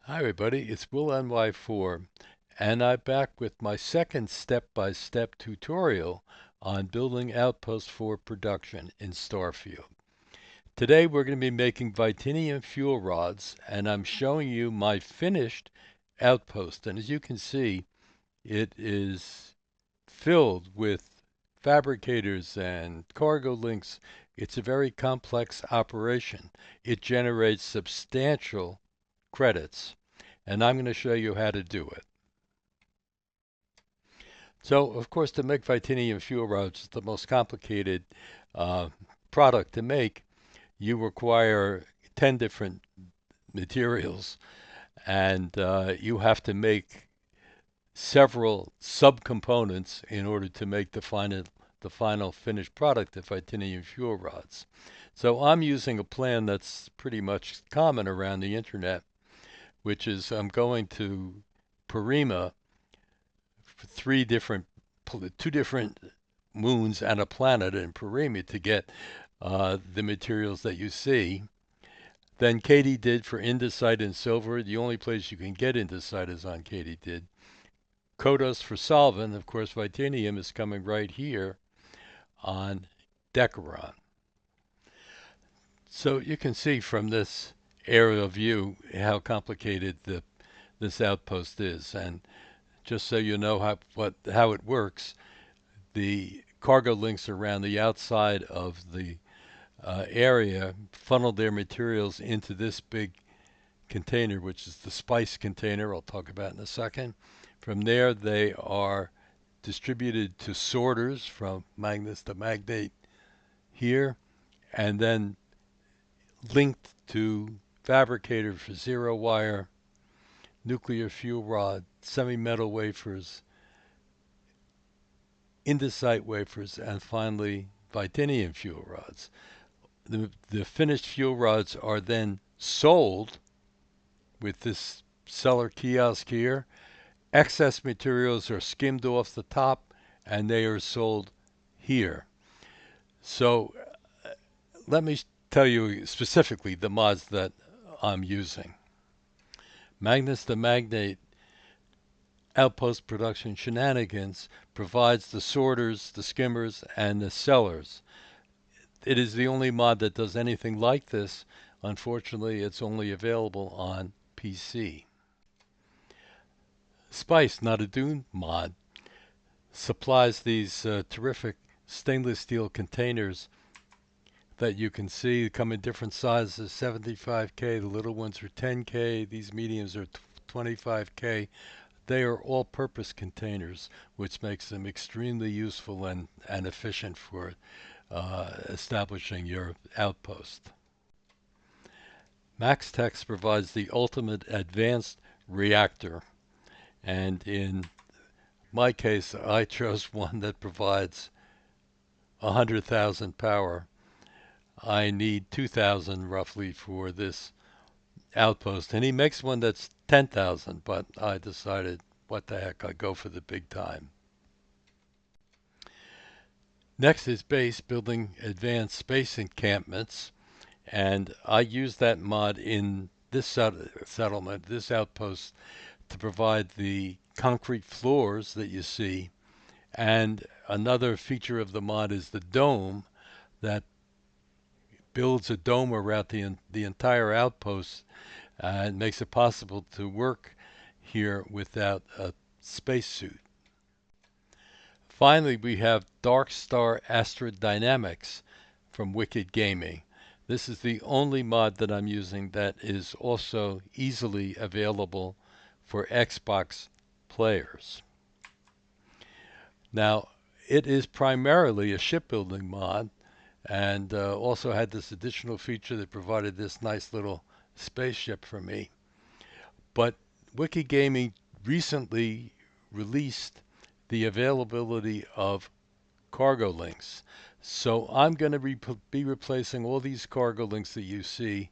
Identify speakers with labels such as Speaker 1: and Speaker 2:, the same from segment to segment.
Speaker 1: Hi everybody, it's Will NY4, and I'm back with my second step-by-step tutorial on building Outpost for production in Starfield. Today we're going to be making Vytinium fuel rods, and I'm showing you my finished Outpost. And as you can see, it is filled with fabricators and cargo links. It's a very complex operation. It generates substantial credits, and I'm going to show you how to do it. So, of course, to make Vytinium fuel rods, the most complicated uh, product to make, you require 10 different materials, and you have to make several subcomponents in order to make the final finished product of Vytinium fuel rods. So I'm using a plan that's pretty much common around the internet, which is I'm going to Parima for two different moons and a planet in Parima to get the materials that you see. Then Katydid for andesite and silver. The only place you can get andesite is on Katydid. Kodos for solvent. Of course, Vytinium is coming right here on Decaron. So you can see from this aerial view how complicated this outpost is. And just so you know how it works, the cargo links around the outside of the area funnel their materials into this big container, which is the spice container I'll talk about in a second. From there, they are distributed to sorters from Magnus to Magnate here, and then linked to fabricator for zero wire, nuclear fuel rod, semi-metal wafers, andesite wafers, and finally Vytinium fuel rods. The finished fuel rods are then sold with this seller kiosk here. Excess materials are skimmed off the top and they are sold here. So let me tell you specifically the mods that I'm using. Magnus the Magnate Outpost Production Shenanigans provides the sorters, the skimmers, and the sellers. It is the only mod that does anything like this. Unfortunately, it's only available on PC. Spice, not a Dune mod, supplies these terrific stainless steel containers that you can see come in different sizes, 75K, the little ones are 10K, these mediums are 25K. They are all-purpose containers, which makes them extremely useful and efficient for establishing your outpost. MaxTex provides the ultimate advanced reactor, and in my case, I chose one that provides 100,000 power. I need 2,000 roughly for this outpost, and he makes one that's 10,000, but I decided, what the heck, I'd go for the big time. Next is B.A.S.E building advanced space encampments, and I use that mod in this settlement, this outpost, to provide the concrete floors that you see. And another feature of the mod is the dome that builds a dome around the entire outpost and makes it possible to work here without a spacesuit. Finally, we have Darkstar Astrodynamics from Wicked Gaming. This is the only mod that I'm using that is also easily available for Xbox players. Now, it is primarily a shipbuilding mod, and also had this additional feature that provided this nice little spaceship for me. But Wicked Gaming recently released the availability of cargo links. So I'm going to be replacing all these cargo links that you see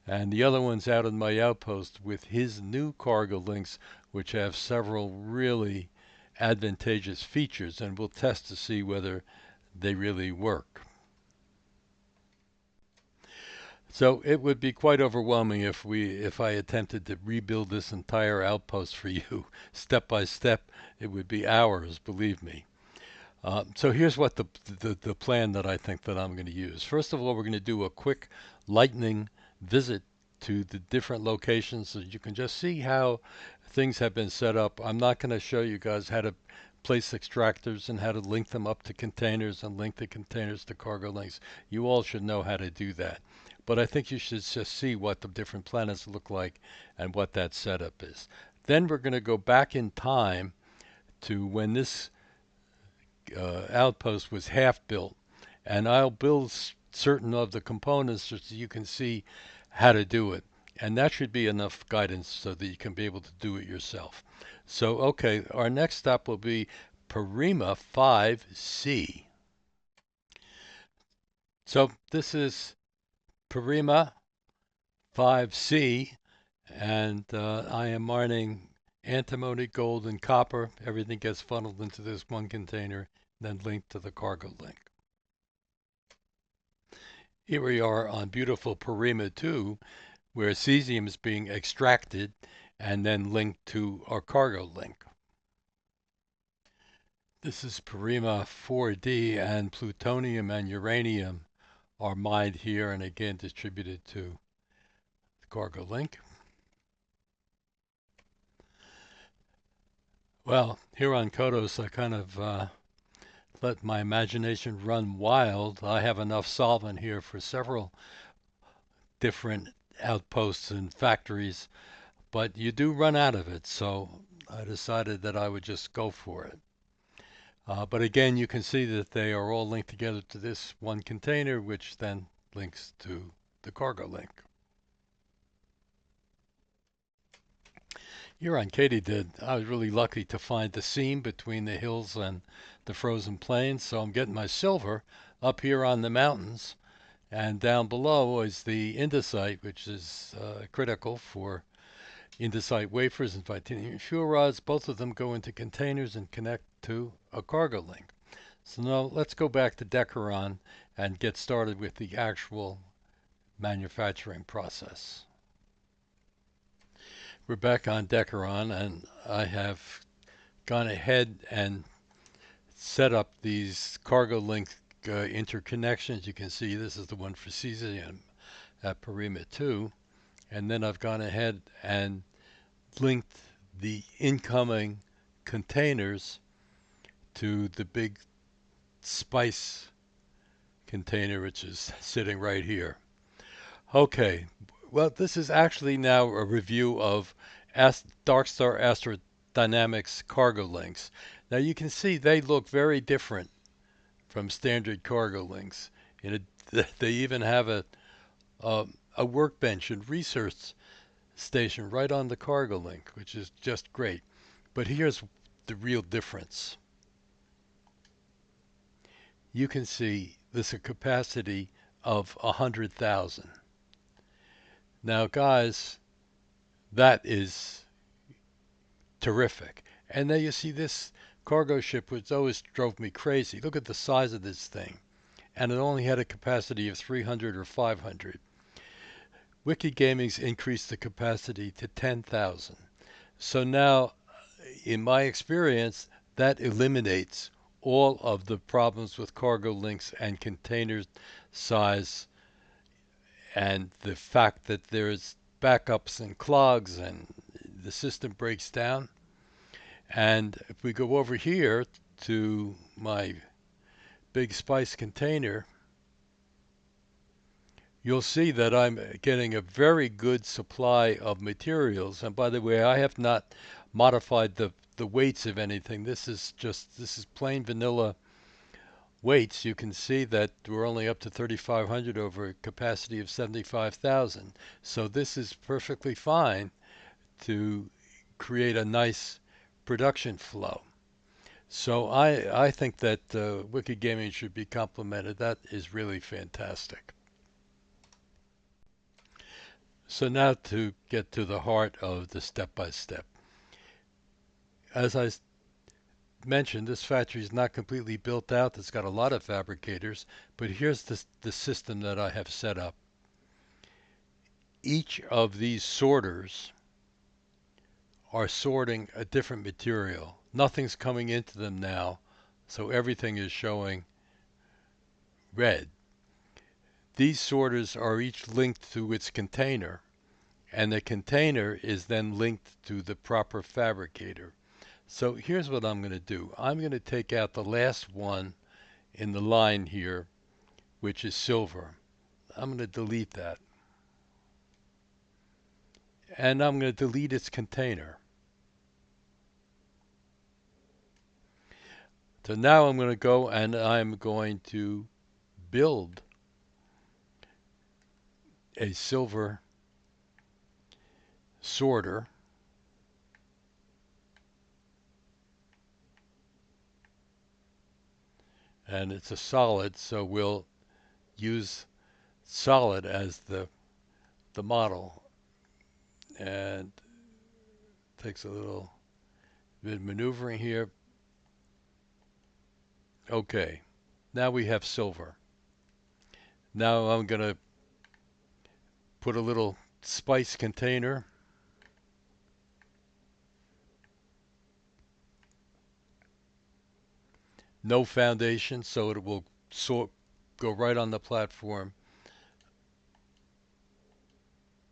Speaker 1: and the other ones out in my outpost with his new cargo links, which have several really advantageous features, and we'll test to see whether they really work. So it would be quite overwhelming if I attempted to rebuild this entire outpost for you step by step. It would be hours, believe me. So here's what the plan that I think that I'm going to use. First of all, we're going to do a quick lightning visit to the different locations so you can just see how things have been set up. I'm not going to show you guys how to place extractors and how to link them up to containers and link the containers to cargo links. You all should know how to do that. But I think you should just see what the different planets look like and what that setup is. Then we're going to go back in time to when this outpost was half built, and I'll build certain of the components so you can see how to do it. And that should be enough guidance so that you can be able to do it yourself. So, okay, our next step will be Parima 5C. So this is Parima 5C, and I am mining antimony, gold, and copper. Everything gets funneled into this one container, then linked to the cargo link. Here we are on beautiful Parima 2, where cesium is being extracted and then linked to our cargo link. This is Parima 4D, and plutonium and uranium are mined here and again distributed to the cargo link. Well, here on Kodos, I kind of let my imagination run wild. I have enough solvent here for several different outposts and factories, but you do run out of it, so I decided that I would just go for it. But again, you can see that they are all linked together to this one container, which then links to the cargo link. Here on Katydid, I was really lucky to find the seam between the hills and the frozen plains, so I'm getting my silver up here on the mountains, and down below is the andesite, which is critical for andesite wafers and Vytinium fuel rods. Both of them go into containers and connect to a cargo link. So now let's go back to Decaron and get started with the actual manufacturing process. We're back on Decaron, and I have gone ahead and set up these cargo link interconnections. You can see this is the one for cesium at Parima 2, and then I've gone ahead and linked the incoming containers to the big spice container, which is sitting right here. Okay, well, this is actually now a review of Darkstar Astrodynamics cargo links. Now you can see they look very different from standard cargo links. They even have a workbench and research station right on the cargo link, which is just great. But here's the real difference. You can see this a capacity of 100,000. Now, guys, that is terrific. And then you see this cargo ship, which always drove me crazy. Look at the size of this thing. And it only had a capacity of 300 or 500. Wikigaming's increased the capacity to 10,000. So now, in my experience, that eliminates all of the problems with cargo links and container size, and the fact that there's backups and clogs and the system breaks down. And if we go over here to my big spice container, you'll see that I'm getting a very good supply of materials. And by the way, I have not modified the weights of anything. This is plain vanilla weights. You can see that we're only up to 3,500 over a capacity of 75,000. So this is perfectly fine to create a nice production flow. So I think that Wikigaming should be complimented. That is really fantastic. So now to get to the heart of the step-by-step. As I mentioned, this factory is not completely built out. It's got a lot of fabricators, but here's the system that I have set up. each of these sorters are sorting a different material. Nothing's coming into them now, so everything is showing red. These sorters are each linked to its container, and the container is then linked to the proper fabricator. So here's what I'm going to do. I'm going to take out the last one in the line here, which is silver. I'm going to delete that. And I'm going to delete its container. So now I'm going to go and I'm going to build a silver sorter. And it's a solid, so we'll use solid as the model. And takes a little bit of maneuvering here. Okay, now we have silver. Now I'm going to put a little spice container. No foundation, so it will go right on the platform.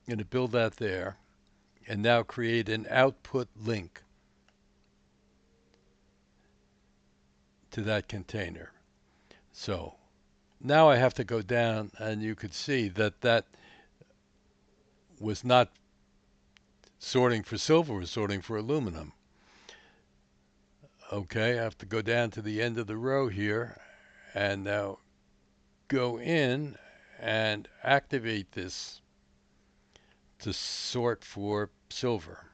Speaker 1: I'm going to build that there, and now create an output link to that container. So now I have to go down, and you could see that that was not sorting for silver, it was sorting for aluminum. Okay, I have to go down to the end of the row here, and now go in and activate this to sort for silver.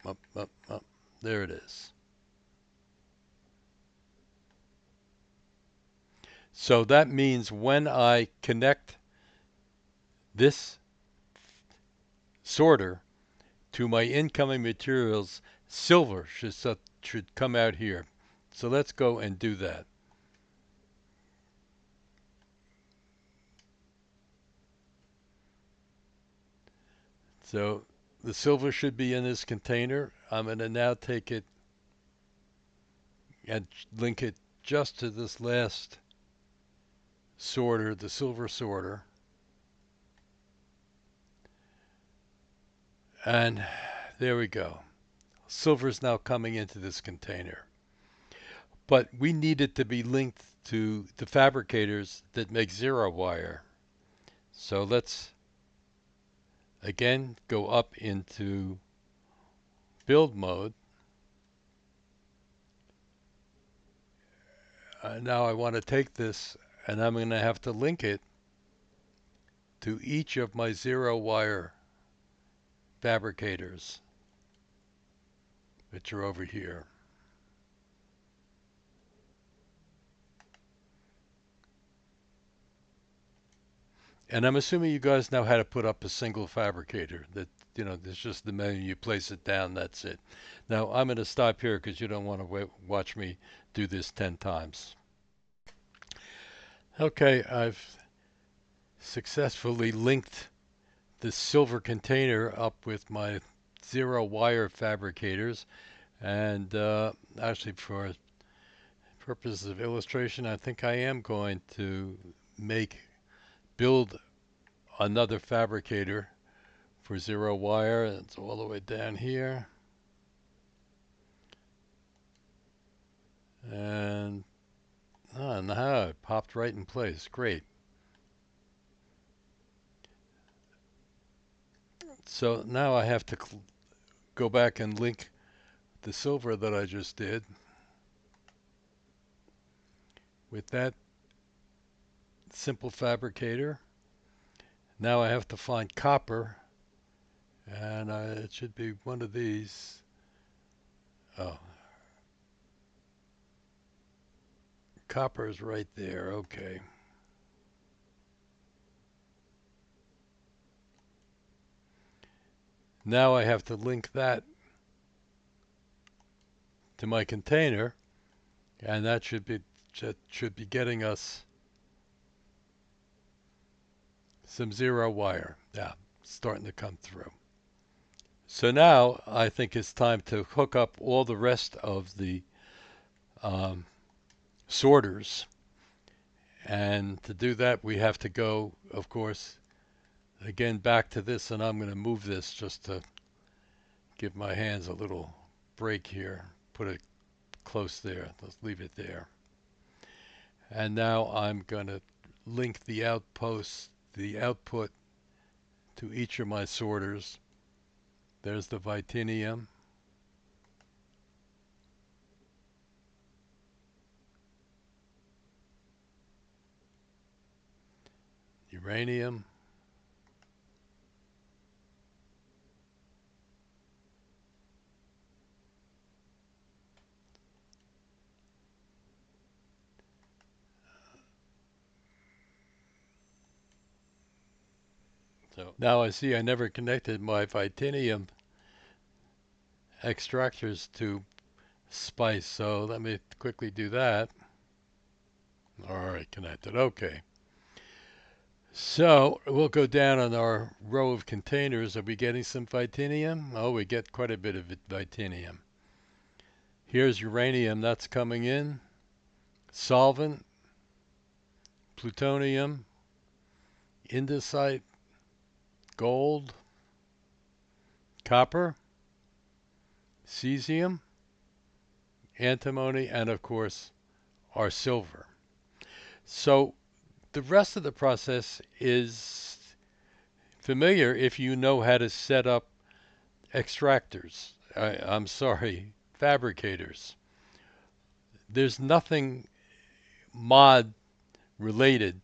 Speaker 1: Up, up, up. There it is. So that means when I connect this sorter to my incoming materials, silver should come out here. So let's go and do that. So the silver should be in this container. I'm going to now take it and link it just to this last sorter, the silver sorter. And there we go. Silver is now coming into this container. But we need it to be linked to the fabricators that make zero wire. So let's again go up into build mode. Now I want to take this and I'm going to have to link it to each of my zero wire fabricators, which are over here. And I'm assuming you guys know how to put up a single fabricator. That, you know, there's just the menu, you place it down, that's it. Now I'm going to stop here because you don't want to watch me do this 10 times. Okay, I've successfully linked this silver container up with my zero wire fabricators, and actually for purposes of illustration, I think I am going to build another fabricator for zero wire. It's all the way down here, and now it popped right in place. Great. So now I have to go back and link the silver that I just did with that simple fabricator. Now I have to find copper, and it should be one of these. Oh, copper is right there. Okay. Now I have to link that to my container, and that should be getting us some zero wire. Yeah, starting to come through. So now I think it's time to hook up all the rest of the um, sorters. And to do that, we have to go, of course, again back to this, and I'm going to move this just to give my hands a little break here. Put it close there. Let's leave it there. And now I'm going to link the outpost, the output to each of my sorters. There's the Vytinium. Uranium. So now I see I never connected my Vytinium extractors to Spice, so let me quickly do that. All right, connected. Okay. So we'll go down on our row of containers. Are we getting some Vytinium? Oh, we get quite a bit of Vytinium. Here's uranium, that's coming in. Solvent, plutonium, andesite, gold, copper, cesium, antimony, and of course our silver. So the rest of the process is familiar if you know how to set up extractors. I'm sorry, fabricators. There's nothing mod related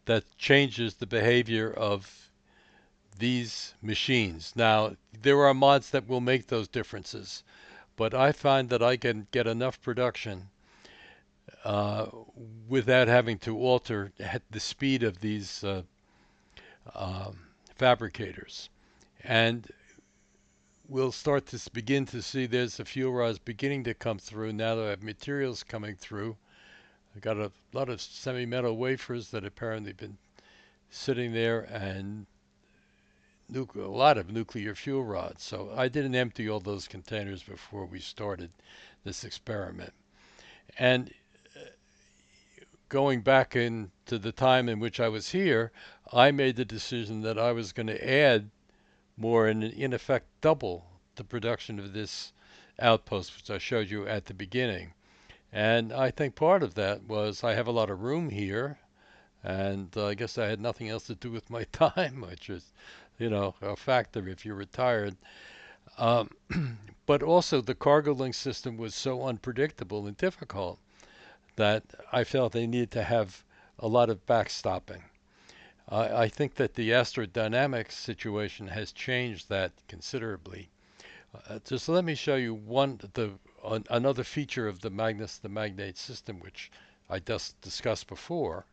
Speaker 1: that changes the behavior of these machines. Now, there are mods that will make those differences, but I find that I can get enough production uh, without having to alter the speed of these um, fabricators. And we'll start to begin to see there's the fuel rods beginning to come through now that I have materials coming through. I got a lot of semi-metal wafers that apparently have been sitting there, and a lot of nuclear fuel rods. So I didn't empty all those containers before we started this experiment. And going back into the time in which I was here, I made the decision that I was going to add more and in effect double the production of this outpost, which I showed you at the beginning. And I think part of that was I have a lot of room here, and I guess I had nothing else to do with my time, which is, a factor if you're retired. Um, but also the cargo link system was so unpredictable and difficult that I felt they needed to have a lot of backstopping. I think that the astrodynamics situation has changed that considerably. Just let me show you another feature of the Magnus, the Magnate system, which I just discussed before.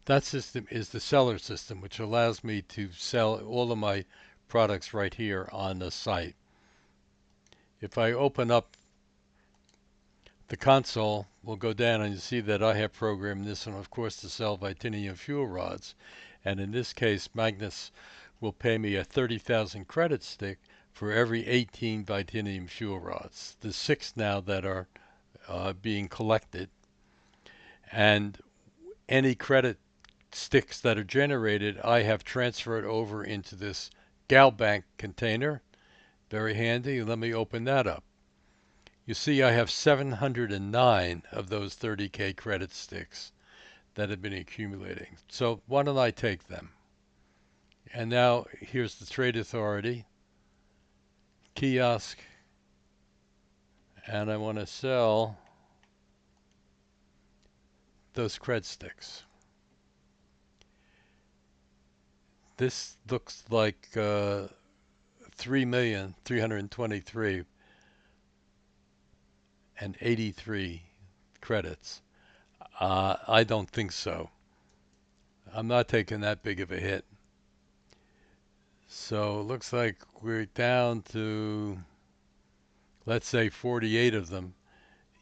Speaker 1: That system is the seller system, which allows me to sell all of my products right here on the site. If I open up the console, we'll go down and you see that I have programmed this one, of course, to sell Vytinium fuel rods. And in this case, Magnus will pay me a 30,000 credit stick for every 18 Vytinium fuel rods. There's 6 now that are being collected. And any credit sticks that are generated, I have transferred over into this GalBank container. Very handy. Let me open that up. You see I have 709 of those 30K credit sticks that have been accumulating. So why don't I take them? And now here's the trade authority kiosk, and I want to sell those cred sticks. This looks like 3,323 and 83 credits. I don't think so. I'm not taking that big of a hit. So it looks like we're down to, let's say 48 of them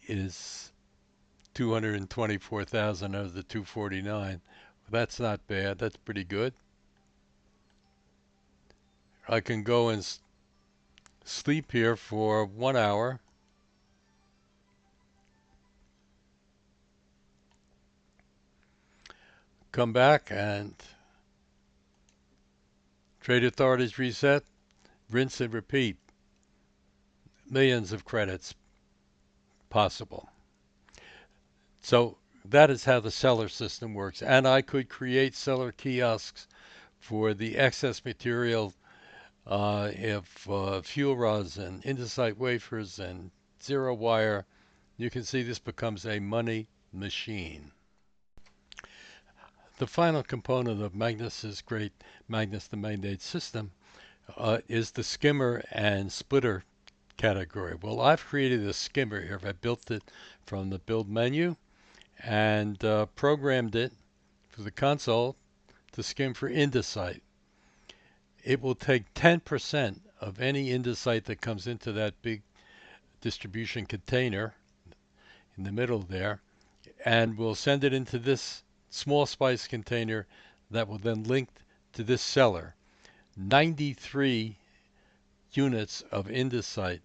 Speaker 1: is 224,000 out of the 249. That's not bad. That's pretty good. I can go and sleep here for 1 hour. Come back and trade authorities reset, rinse and repeat. Millions of credits possible. So that is how the seller system works. And I could create seller kiosks for the excess material if fuel rods and andesite wafers and zero wire. You can see this becomes a money machine. The final component of Magnus's great Magnus the Magnate system is the skimmer and splitter category. Well, I've created a skimmer here. I built it from the build menu and programmed it for the console to skim for andesite. It will take 10% of any andesite that comes into that big distribution container in the middle there, and we'll send it into this small spice container that will then link to this seller. 93 units of andesite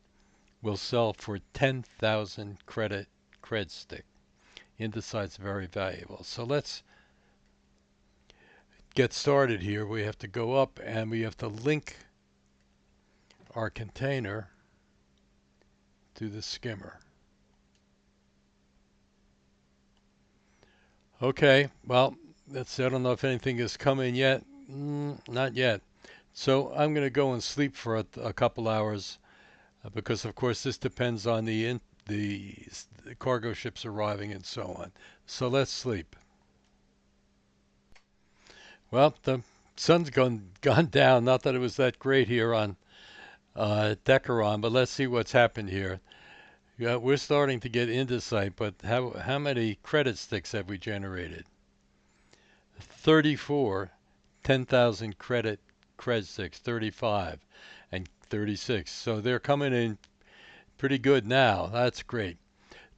Speaker 1: will sell for 10,000 cred stick. Andesite's very valuable. So let's get started here. We have to go up and we have to link our container to the skimmer. Okay, well, let's see. I don't know if anything has come in yet. Not yet. So I'm going to go and sleep for a couple hours because, of course, this depends on the cargo ships arriving and so on. So let's sleep. Well, the sun's gone down. Not that it was that great here on Decaron, but let's see what's happened here. Yeah, we're starting to get andesite, but how many credit sticks have we generated? 34, 10,000 cred sticks, 35, and 36. So they're coming in pretty good now. That's great.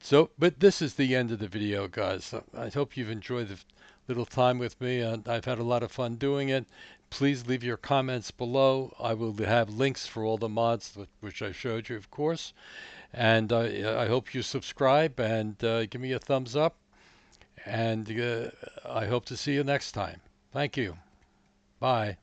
Speaker 1: So, but this is the end of the video, guys. I hope you've enjoyed the little time with me. I've had a lot of fun doing it. Please leave your comments below. I will have links for all the mods which I showed you, of course. And I hope you subscribe and give me a thumbs up. And I hope to see you next time. Thank you. Bye.